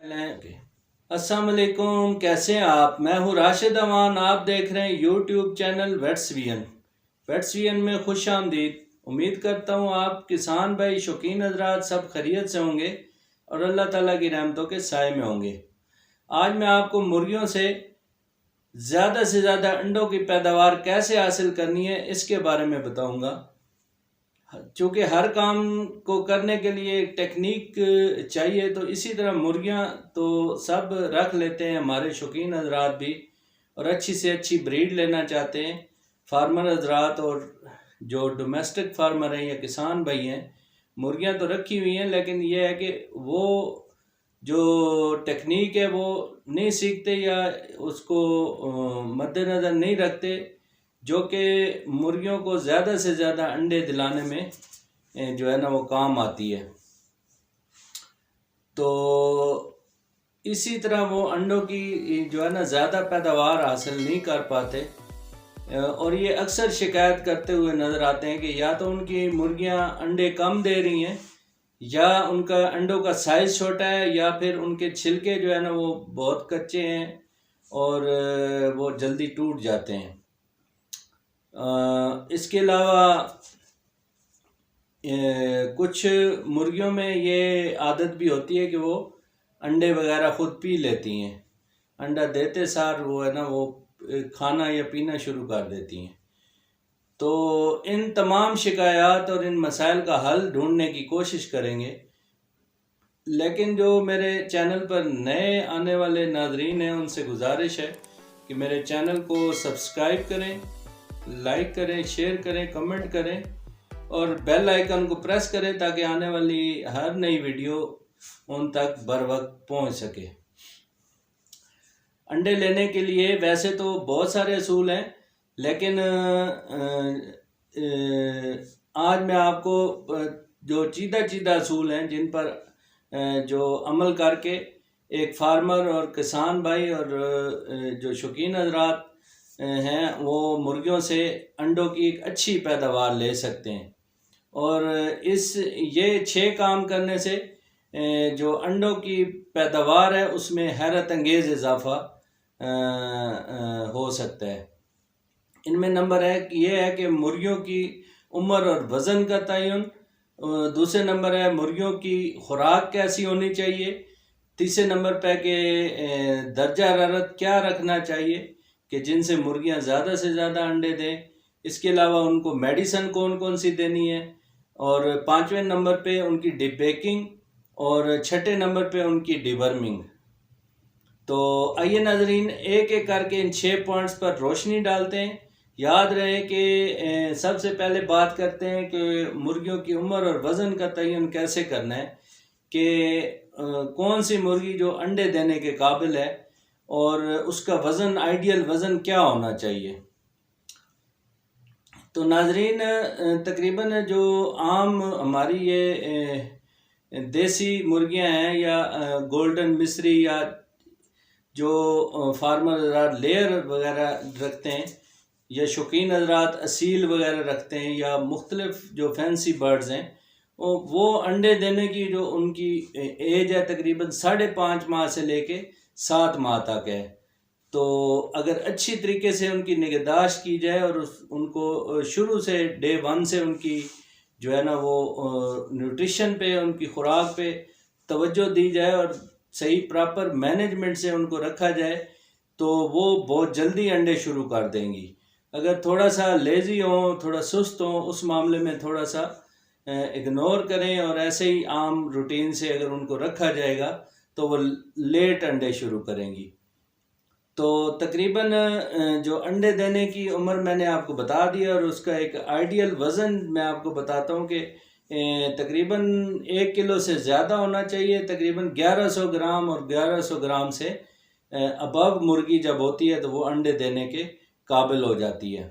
अस्सलाम वालेकुम, कैसे हैं आप। मैं हूं राशिद अमान। आप देख रहे हैं यूट्यूब चैनल वेट्सवियन में खुश आमदीद। उम्मीद करता हूं आप किसान भाई शौकीन हजरात सब खैरियत से होंगे और अल्लाह ताला की रहमतों के साए में होंगे। आज मैं आपको मुर्गियों से ज़्यादा अंडों की पैदावार कैसे हासिल करनी है इसके बारे में बताऊंगा। चूँकि हर काम को करने के लिए एक टेक्निक चाहिए, तो इसी तरह मुर्गियां तो सब रख लेते हैं, हमारे शौकीन हजरात भी, और अच्छी से अच्छी ब्रीड लेना चाहते हैं फार्मर हजरात। और जो डोमेस्टिक फार्मर हैं या किसान भाई हैं, मुर्गियां तो रखी हुई हैं, लेकिन ये है कि वो जो टेक्निक है वो नहीं सीखते या उसको मद्देनज़र नहीं रखते, जो कि मुर्गियों को ज़्यादा से ज़्यादा अंडे दिलाने में जो है ना वो काम आती है। तो इसी तरह वो अंडों की जो है ना ज़्यादा पैदावार हासिल नहीं कर पाते, और ये अक्सर शिकायत करते हुए नज़र आते हैं कि या तो उनकी मुर्गियां अंडे कम दे रही हैं, या उनका अंडों का साइज़ छोटा है, या फिर उनके छिलके जो है ना वो बहुत कच्चे हैं और वो जल्दी टूट जाते हैं। इसके अलावा कुछ मुर्गियों में ये आदत भी होती है कि वो अंडे वगैरह ख़ुद पी लेती हैं। अंडा देते सार वो है ना वो खाना या पीना शुरू कर देती हैं। तो इन तमाम शिकायत और इन मसाइल का हल ढूंढने की कोशिश करेंगे। लेकिन जो मेरे चैनल पर नए आने वाले नाजरीन हैं, उनसे गुजारिश है कि मेरे चैनल को सब्सक्राइब करें, लाइक करें, शेयर करें, कमेंट करें और बेल आइकन को प्रेस करें, ताकि आने वाली हर नई वीडियो उन तक बर वक्त पहुँच सके। अंडे लेने के लिए वैसे तो बहुत सारे असूल हैं, लेकिन आज मैं आपको जो चीदा असूल हैं जिन पर जो अमल करके एक फार्मर और किसान भाई और जो शौकीन हजरात हैं वो मुर्गियों से अंडों की एक अच्छी पैदावार ले सकते हैं। और ये 6 काम करने से जो अंडों की पैदावार है उसमें हैरत अंगेज़ इजाफा हो सकता है। इनमें नंबर ये है कि मुर्गियों की उम्र और वज़न का तयन। दूसरे नंबर है मुर्गियों की खुराक कैसी होनी चाहिए। तीसरे नंबर पे कि दर्जा हरारत क्या रखना चाहिए कि जिनसे मुर्गियां ज़्यादा से ज़्यादा अंडे दें। इसके अलावा उनको मेडिसन कौन कौन सी देनी है। और 5वें नंबर पे उनकी डिबेकिंग और 6ठे नंबर पे उनकी डिवर्मिंग। तो आइए नाजरीन एक एक करके इन 6 पॉइंट्स पर रोशनी डालते हैं। याद रहे कि सबसे पहले बात करते हैं कि मुर्गियों की उम्र और वज़न का तयन कैसे करना है, कि कौन सी मुर्गी जो अंडे देने के काबिल है और उसका वज़न, आइडियल वज़न क्या होना चाहिए। तो नाजरीन तकरीबन जो आम हमारी ये देसी मुर्गियां हैं या गोल्डन मिस्री या जो फार्मर लेयर वगैरह रखते हैं या शौकीन हजरात असील वगैरह रखते हैं या मुख्तलिफ जो फैंसी बर्ड्स हैं, वो अंडे देने की जो उनकी एज है तकरीबन 5.5 माह से लेके 7 माह तक है। तो अगर अच्छी तरीके से उनकी निगहदाश्त की जाए और उनको शुरू से डे 1 से उनकी जो है ना वो न्यूट्रिशन पे, उनकी खुराक पे तवज्जो दी जाए और सही प्रॉपर मैनेजमेंट से उनको रखा जाए, तो वो बहुत जल्दी अंडे शुरू कर देंगी। अगर थोड़ा सा लेज़ी हो, थोड़ा सुस्त हो, उस मामले में थोड़ा सा इग्नोर करें और ऐसे ही आम रूटीन से अगर उनको रखा जाएगा तो वो लेट अंडे शुरू करेंगी। तो तकरीबन जो अंडे देने की उम्र मैंने आपको बता दी और उसका एक आइडियल वज़न मैं आपको बताता हूँ कि तकरीबन 1 किलो से ज़्यादा होना चाहिए। तकरीबन 1100 ग्राम, और 1100 ग्राम से अबव मुर्गी जब होती है तो वो अंडे देने के काबिल हो जाती है।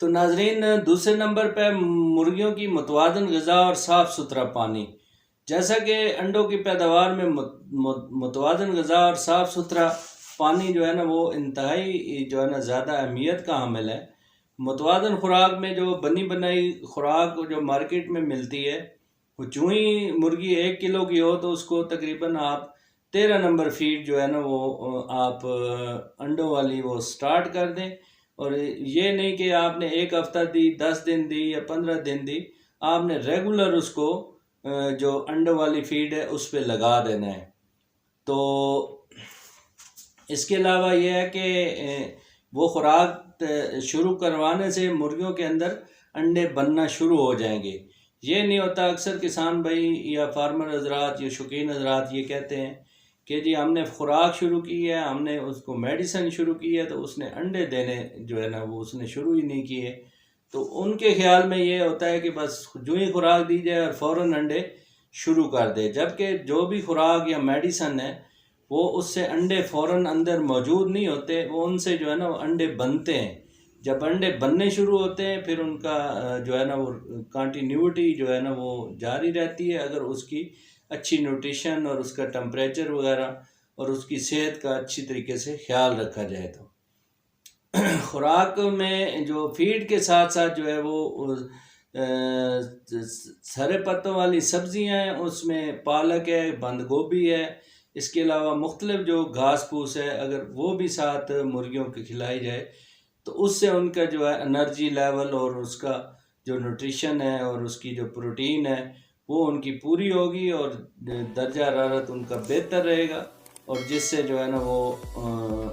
तो नाजरीन दूसरे नंबर पर मुर्गियों की मुतवाज़न ग़िज़ा और साफ़ सुथरा पानी। जैसा कि अंडों की पैदावार में मुतवाज़न ग़िज़ा और साफ़ सुथरा पानी जो है ना वो इंतहाई जो है ना ज़्यादा अहमियत का हामिल है। मुतवाज़न खुराक में जो बनी बनाई खुराक जो मार्केट में मिलती है, वो जो ही मुर्गी 1 किलो की हो तो उसको तकरीबन आप 13 नंबर फीड जो है ना वो आप अंडों वाली वो स्टार्ट कर दें। और ये नहीं कि आपने एक हफ्ता दी, 10 दिन दी या 15 दिन दी, आपने रेगुलर उसको जो अंडों वाली फीड है उस पर लगा देना है। तो इसके अलावा ये है कि वो खुराक शुरू करवाने से मुर्गियों के अंदर अंडे बनना शुरू हो जाएंगे। ये नहीं होता, अक्सर किसान भाई या फार्मर हजरात या शौकीन हजरात ये कहते हैं कि जी हमने खुराक शुरू की है, हमने उसको मेडिसिन शुरू की है, तो उसने अंडे देने जो है ना वो उसने शुरू ही नहीं किए। तो उनके ख्याल में ये होता है कि बस जो ही खुराक दी जाए और फ़ौरन अंडे शुरू कर दे, जबकि जो भी खुराक या मेडिसन है वो उससे अंडे फ़ौरन अंदर मौजूद नहीं होते, वो उनसे जो है ना वो अंडे बनते हैं। जब अंडे बनने शुरू होते हैं फिर उनका जो है ना वो कंटिन्यूटी जो है ना वो जारी रहती है, अगर उसकी अच्छी न्यूट्रिशन और उसका टेम्परेचर वगैरह और उसकी सेहत का अच्छी तरीके से ख्याल रखा जाए। तो खुराक में जो फीड के साथ साथ जो है वो हरे पत्तों वाली सब्जियां हैं, उसमें पालक है, बंद गोभी है, इसके अलावा मुख्तलिफ जो घास फूस है अगर वो भी साथ मुर्गियों को खिलाई जाए तो उससे उनका जो है एनर्जी लेवल और उसका जो न्यूट्रिशन है और उसकी जो प्रोटीन है वो उनकी पूरी होगी और दर्जा हरारत उनका बेहतर रहेगा, और जिससे जो है ना वो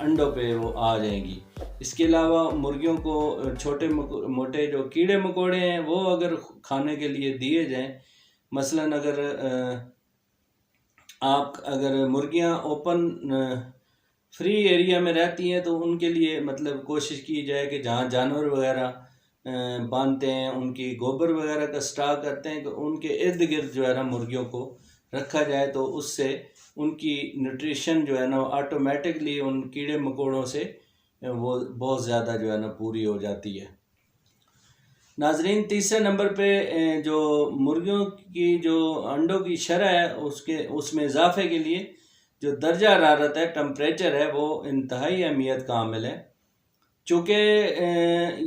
अंडों पे वो आ जाएंगी। इसके अलावा मुर्गियों को छोटे मोटे जो कीड़े मकोड़े हैं वो अगर खाने के लिए दिए जाएं, मसलन अगर आप अगर मुर्गियां ओपन फ्री एरिया में रहती हैं तो उनके लिए मतलब कोशिश की जाए कि जहाँ जानवर वगैरह बांधते हैं, उनकी गोबर वगैरह का स्टॉक करते हैं, कि उनके इर्द गिर्द जो है ना मुर्गियों को रखा जाए, तो उससे उनकी न्यूट्रिशन जो है ना ऑटोमेटिकली उन कीड़े मकोड़ों से वो बहुत ज़्यादा जो है ना पूरी हो जाती है। नाजरीन, तीसरे नंबर पे जो मुर्गियों की जो अंडों की शरह है उसमें इजाफे के लिए जो दर्जा हरारत है, टेम्परेचर है, वो इंतहाई अहमियत का हामिल है। चूँकि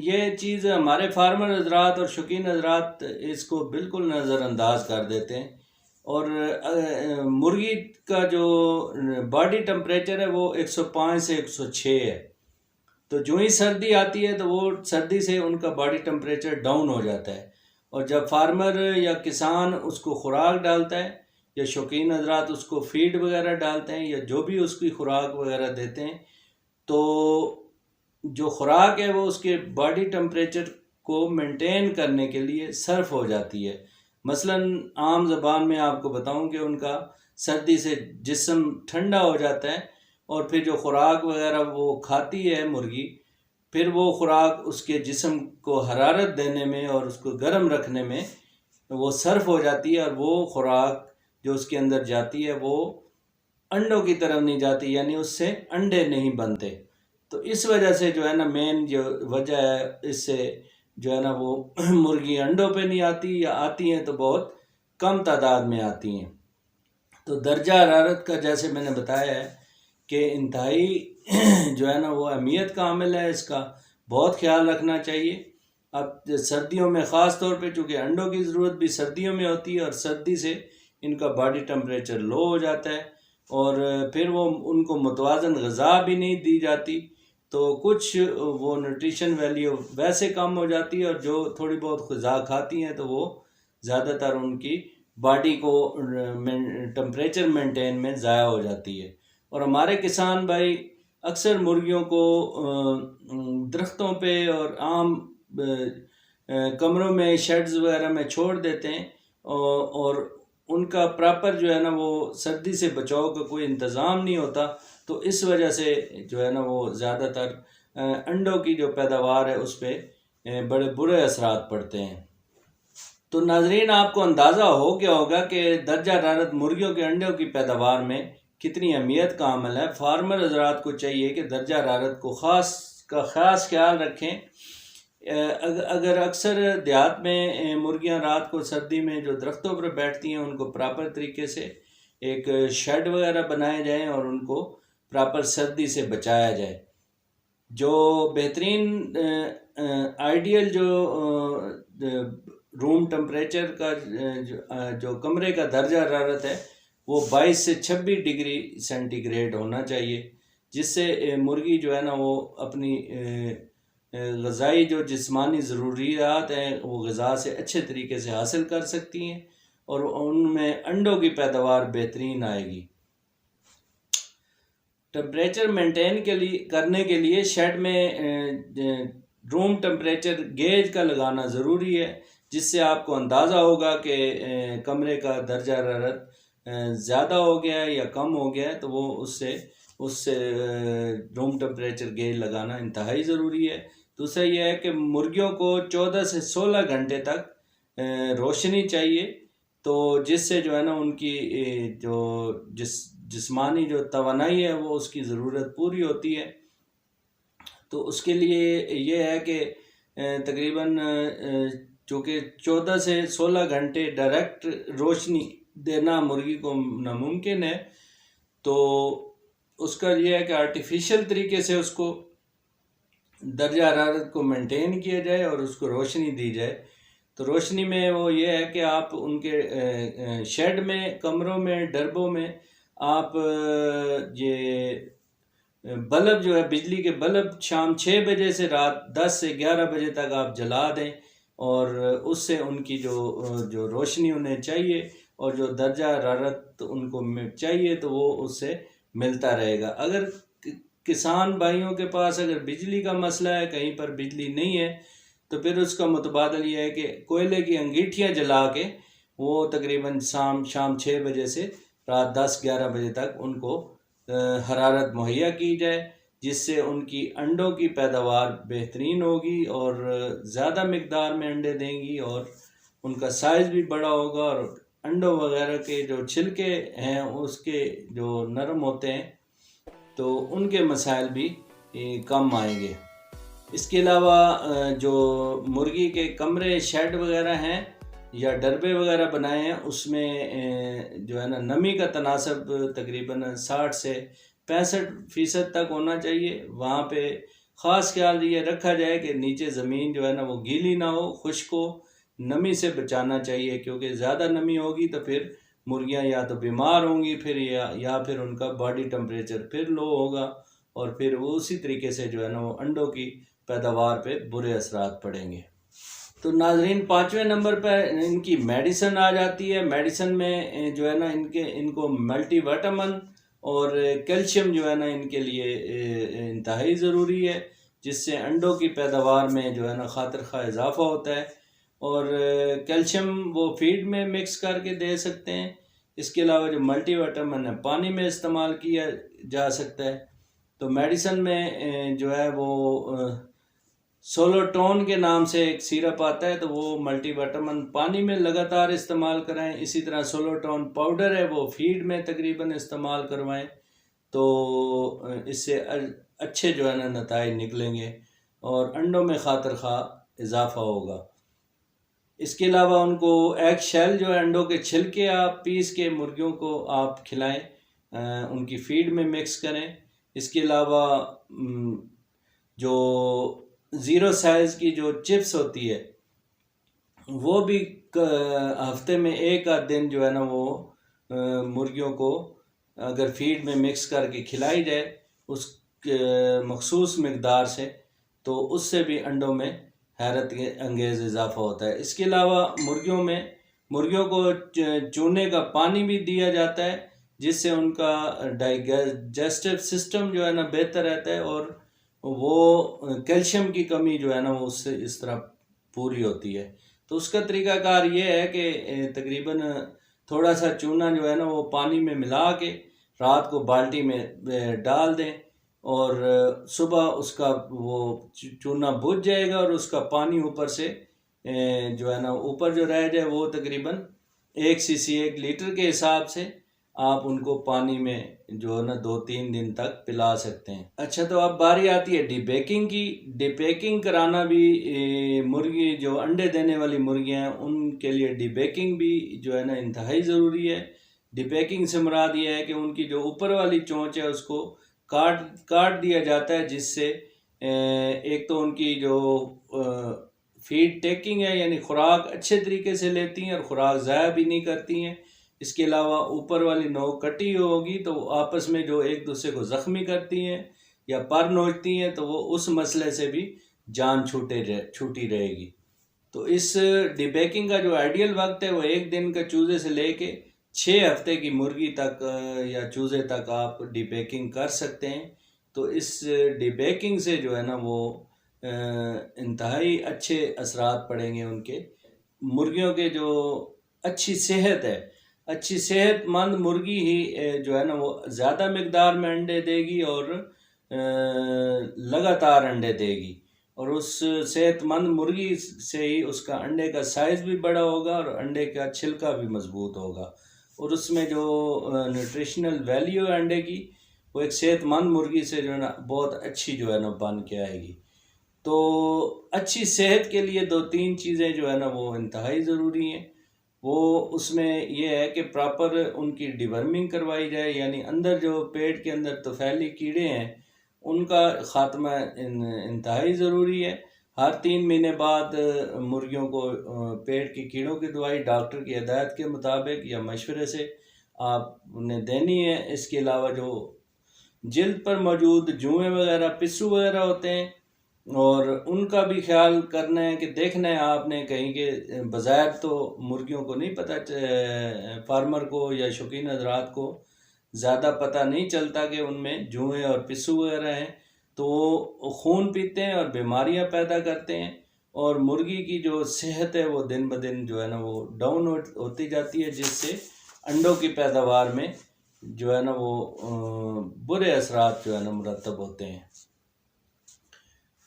ये चीज़ हमारे फार्मर हजरात और शौकीन हजरात इसको बिल्कुल नज़रअंदाज कर देते हैं, और मुर्गी का जो बॉडी टेम्परेचर है वो 105 से 106 है। तो जो ही सर्दी आती है तो वो सर्दी से उनका बॉडी टेम्परेचर डाउन हो जाता है, और जब फार्मर या किसान उसको खुराक डालता है या शौकीन हजरात उसको फीड वगैरह डालते हैं या जो भी उसकी खुराक वगैरह देते हैं, तो जो खुराक है वो उसके बॉडी टेम्परेचर को मेंटेन करने के लिए सर्फ हो जाती है। मसलन आम ज़बान में आपको बताऊं कि उनका सर्दी से जिस्म ठंडा हो जाता है, और फिर जो खुराक वगैरह वो खाती है मुर्गी, फिर वो खुराक उसके जिस्म को हरारत देने में और उसको गर्म रखने में वो सर्फ हो जाती है, और वो खुराक जो उसके अंदर जाती है वो अंडों की तरफ नहीं जाती, यानी उससे अंडे नहीं बनते। तो इस वजह से जो है ना मेन जो वजह है, इससे जो है ना वो मुर्गी अंडों पे नहीं आती, या आती हैं तो बहुत कम तादाद में आती हैं। तो दर्जा हरारत का जैसे मैंने बताया है कि इंतहाई जो है ना वो अहमियत का हामिल है, इसका बहुत ख्याल रखना चाहिए। अब सर्दियों में ख़ास तौर पे चूँकि अंडों की ज़रूरत भी सर्दियों में होती है, और सर्दी से इनका बॉडी टेम्परेचर लो हो जाता है, और फिर वो उनको मुतवाज़न ग़िज़ा भी नहीं दी जाती, तो कुछ वो न्यूट्रिशन वैल्यू वैसे कम हो जाती है, और जो थोड़ी बहुत ग़िज़ा खाती हैं तो वो ज़्यादातर उनकी बॉडी को टेम्परेचर मेंटेन में ज़ाया हो जाती है। और हमारे किसान भाई अक्सर मुर्गियों को दरख्तों पे और आम कमरों में, शेड्स वगैरह में छोड़ देते हैं, और उनका प्रॉपर जो है ना वो सर्दी से बचाव का कोई इंतज़ाम नहीं होता, तो इस वजह से जो है ना वो ज़्यादातर अंडों की जो पैदावार है उस पर बड़े बुरे असरात पड़ते हैं। तो नाजरीन, आपको अंदाज़ा हो गया होगा कि दर्जा हरारत मुर्गियों के अंडों की पैदावार में कितनी अहमियत का अमल है। फार्मर हजरात को चाहिए कि दर्जा हरारत को ख़ास ख्याल रखें। अगर अक्सर देहात में मुर्गियां रात को सर्दी में जो दरख्तों पर बैठती हैं उनको प्रॉपर तरीके से एक शेड वगैरह बनाए जाएं और उनको प्रॉपर सर्दी से बचाया जाए। जो बेहतरीन आइडियल जो रूम टेम्परेचर का जो कमरे का दर्जा हरारत है वो 22 से 26 डिग्री सेंटीग्रेड होना चाहिए, जिससे मुर्गी जो है ना वो अपनी ग़िज़ाई जो जिस्मानी ज़रूरियात हैं वो ग़िज़ा से अच्छे तरीके से हासिल कर सकती हैं और उनमें अंडों की पैदावार बेहतरीन आएगी। टेम्परेचर मेंटेन करने के लिए शेड में रूम टेम्परेचर गेज का लगाना ज़रूरी है, जिससे आपको अंदाज़ा होगा कि कमरे का दर्जा हरारत ज़्यादा हो गया है या कम हो गया है, तो वो उससे रूम टेम्परेचर गेज लगाना इंतहाई ज़रूरी है। दूसरा यह है कि मुर्गियों को 14 से 16 घंटे तक रोशनी चाहिए, तो जिससे जो है ना उनकी जो जिस्मानी जो तवानाई है वो उसकी ज़रूरत पूरी होती है। तो उसके लिए ये है कि तकरीबन चूँकि 14 से 16 घंटे डायरेक्ट रोशनी देना मुर्गी को नामुमकिन है, तो उसका ये है कि आर्टिफिशियल तरीके से उसको दर्जा हरारत को मेंटेन किया जाए और उसको रोशनी दी जाए। तो रोशनी में वो ये है कि आप उनके शेड में, कमरों में, डरबों में आप ये बल्ब जो है, बिजली के बल्ब शाम 6 बजे से रात 10 से 11 बजे तक आप जला दें और उससे उनकी जो रोशनी उन्हें चाहिए और जो दर्जा हरारत उनको चाहिए तो वो उससे मिलता रहेगा। अगर किसान भाइयों के पास अगर बिजली का मसला है, कहीं पर बिजली नहीं है, तो फिर उसका मुतबादल ये है कि कोयले की अंगीठियाँ जला के वो तकरीबन शाम 6 बजे से रात 10-11 बजे तक उनको हरारत मुहैया की जाए, जिससे उनकी अंडों की पैदावार बेहतरीन होगी और ज़्यादा मिकदार में अंडे देंगी और उनका साइज़ भी बड़ा होगा और अंडों वगैरह के जो छिलके हैं उसके जो नरम होते हैं तो उनके मसाइल भी कम आएंगे। इसके अलावा जो मुर्गी के कमरे, शेड वगैरह हैं या डरबे वगैरह बनाए हैं, उसमें जो है ना नमी का तनासब तकरीबन 60 से 65% तक होना चाहिए। वहाँ पे ख़ास ख्याल ये रखा जाए कि नीचे ज़मीन जो है ना वो गीली ना हो, खुश्क हो, नमी से बचाना चाहिए, क्योंकि ज़्यादा नमी होगी तो फिर मुर्गियाँ या तो बीमार होंगी फिर या फिर उनका बॉडी टेम्परेचर फिर लो होगा और फिर वो उसी तरीके से जो है ना वो अंडों की पैदावार पे बुरे असरात पड़ेंगे। तो नाजरीन, 5वें नंबर पर इनकी मेडिसिन आ जाती है। मेडिसिन में जो है ना इनको मल्टीविटामिन और कैल्शियम जो है ना इनके लिए इंतहाई ज़रूरी है, जिससे अंडों की पैदावार में जो है ना खातिर खा इजाफ़ा होता है। और कैल्शियम वो फीड में मिक्स करके दे सकते हैं। इसके अलावा जो मल्टीविटामिन है पानी में इस्तेमाल किया जा सकता है। तो मेडिसिन में जो है वो सोलोटोन के नाम से एक सिरप आता है, तो वो मल्टीविटामिन पानी में लगातार इस्तेमाल कराएं। इसी तरह सोलोटोन पाउडर है वो फीड में तकरीबन इस्तेमाल करवाएं, तो इससे अच्छे जो है ना नताइज निकलेंगे और अंडों में खातिर खा इजाफ़ा होगा। इसके अलावा उनको एग शेल जो है, अंडों के छिलके आप पीस के मुर्गियों को आप खिलाएं, उनकी फीड में मिक्स करें। इसके अलावा जो ज़ीरो साइज़ की जो चिप्स होती है वो भी हफ्ते में एक आध दिन जो है ना वो मुर्गियों को अगर फीड में मिक्स करके खिलाई जाए उस मखसूस मकदार से, तो उससे भी अंडों में हैरत अंगेज़ इजाफ़ा होता है। इसके अलावा मुर्गियों को चूने का पानी भी दिया जाता है, जिससे उनका डाइजेस्टिव सिस्टम जो है ना बेहतर रहता है और वो कैल्शियम की कमी जो है ना वो उससे इस तरह पूरी होती है। तो उसका तरीक़ाकार ये है कि तकरीबन थोड़ा सा चूना जो है ना वो पानी में मिला के रात को बाल्टी में डाल दें और सुबह उसका वो चूना बुझ जाएगा और उसका पानी ऊपर से जो है ना ऊपर जो रह जाए वो तकरीबन 1 cc 1 लीटर के हिसाब से आप उनको पानी में जो है ना 2-3 दिन तक पिला सकते हैं। अच्छा, तो अब बारी आती है डिपेकिंग की। डिपेकिंग कराना भी मुर्गी जो अंडे देने वाली मुर्गियां हैं उनके लिए डिपेकिंग भी जो है ना इंतहाई ज़रूरी है। डिपेकिंग से मुराद ये है कि उनकी जो ऊपर वाली चोंच है उसको काट दिया जाता है, जिससे एक तो उनकी जो फीड टेकिंग है यानी खुराक अच्छे तरीके से लेती हैं और खुराक ज़ाया भी नहीं करती हैं। इसके अलावा ऊपर वाली नोक कटी होगी तो आपस में जो एक दूसरे को ज़ख्मी करती हैं या पर नोचती हैं तो वो उस मसले से भी जान छूटी रहेगी। तो इस डिबेकिंग का जो आइडियल वक्त है वो 1 दिन का चूज़े से लेके 6 हफ्ते की मुर्गी तक या चूज़े तक आप डिबेकिंग कर सकते हैं। तो इस डिबेकिंग से जो है ना वो इंतहाई अच्छे असरात पड़ेंगे उनके मुर्गियों के जो अच्छी सेहत है, अच्छी सेहतमंद मुर्गी ही जो है ना वो ज़्यादा मिकदार में अंडे देगी और लगातार अंडे देगी और उस सेहतमंद मुर्गी से ही उसका अंडे का साइज़ भी बड़ा होगा और अंडे का छिलका भी मजबूत होगा और उसमें जो न्यूट्रिशनल वैल्यू है अंडे की वो एक सेहतमंद मुर्गी से जो है ना बहुत अच्छी जो है ना बन के आएगी। तो अच्छी सेहत के लिए 2-3 चीज़ें जो है ना वो इंतहाई ज़रूरी हैं। वो उसमें ये है कि प्रॉपर उनकी डिवर्मिंग करवाई जाए, यानी अंदर जो पेट के अंदर तफ़ैली कीड़े हैं उनका ख़ात्मा इंतहाई ज़रूरी है। हर 3 महीने बाद मुर्गियों को पेट की कीड़ों की दवाई डॉक्टर की हिदायत के मुताबिक या मशवरे से आप उन्हें देनी है। इसके अलावा जो जिल्द पर मौजूद जुएँ वगैरह, पिस्सू वगैरह होते हैं और उनका भी ख्याल करना है कि देखना है आपने कहीं के बज़ाहिर तो मुर्गियों को नहीं पता, फार्मर को या शौकीन हज़रात को ज़्यादा पता नहीं चलता कि उनमें जुएँ और पिस्सू वगैरह हैं, तो वो खून पीते हैं और बीमारियां पैदा करते हैं और मुर्गी की जो सेहत है वो दिन ब दिन जो है ना वो डाउन होती जाती है, जिससे अंडों की पैदावार में जो है ना वो बुरे असरात जो है ना मुरतब होते हैं।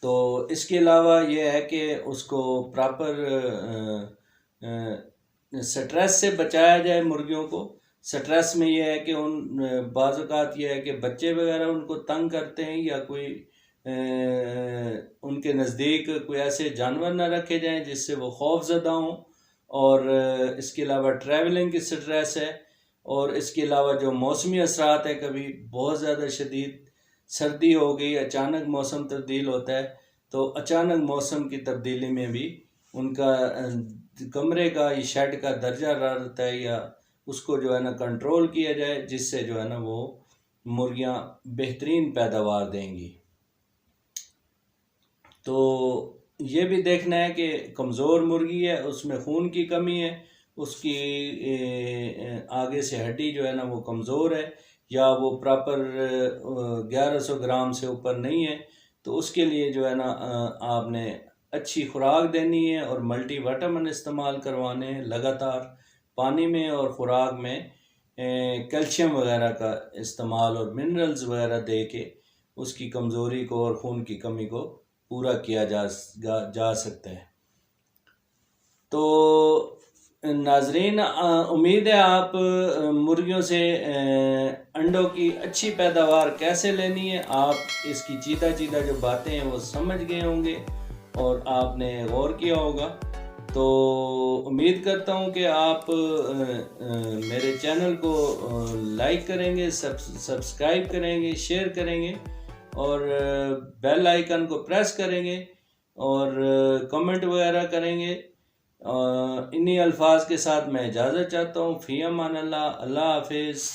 तो इसके अलावा ये है कि उसको प्रॉपर स्ट्रेस से बचाया जाए मुर्गियों को। स्ट्रेस में ये है कि बाज़ औक़ात ये है कि बच्चे वगैरह उनको तंग करते हैं या कोई उनके नज़दीक कोई ऐसे जानवर ना रखे जाएं जिससे वो खौफज़दा हों, और इसके अलावा ट्रैवलिंग की स्ट्रेस है, और इसके अलावा जो मौसमी असरात है, कभी बहुत ज़्यादा शदीद सर्दी हो गई, अचानक मौसम तब्दील होता है, तो अचानक मौसम की तब्दीली में भी उनका कमरे का या शेड का दर्जा रहता है या उसको जो है ना कंट्रोल किया जाए, जिससे जो है ना वो मुर्गियां बेहतरीन पैदावार देंगी। तो ये भी देखना है कि कमज़ोर मुर्गी है, उसमें खून की कमी है, उसकी आगे से हड्डी जो है ना वो कमज़ोर है या वो प्रॉपर 1100 ग्राम से ऊपर नहीं है, तो उसके लिए जो है ना आपने अच्छी खुराक देनी है और मल्टी विटामिन इस्तेमाल करवाने हैं लगातार पानी में, और ख़ुराक में कैल्शियम वगैरह का इस्तेमाल और मिनरल्स वगैरह दे के उसकी कमज़ोरी को और खून की कमी को पूरा किया जा सकता है। तो नाजरीन, उम्मीद है आप मुर्गियों से अंडों की अच्छी पैदावार कैसे लेनी है, आप इसकी चीदा जो बातें हैं वो समझ गए होंगे और आपने गौर किया होगा। तो उम्मीद करता हूँ कि आप मेरे चैनल को लाइक करेंगे, सब्सक्राइब करेंगे, शेयर करेंगे और बेल आइकन को प्रेस करेंगे और कमेंट वगैरह करेंगे। इन्हीं अल्फाज के साथ मैं इजाज़त चाहता हूँ। फ़ी अमान अल्लाह, अल्लाह हाफ़िज़।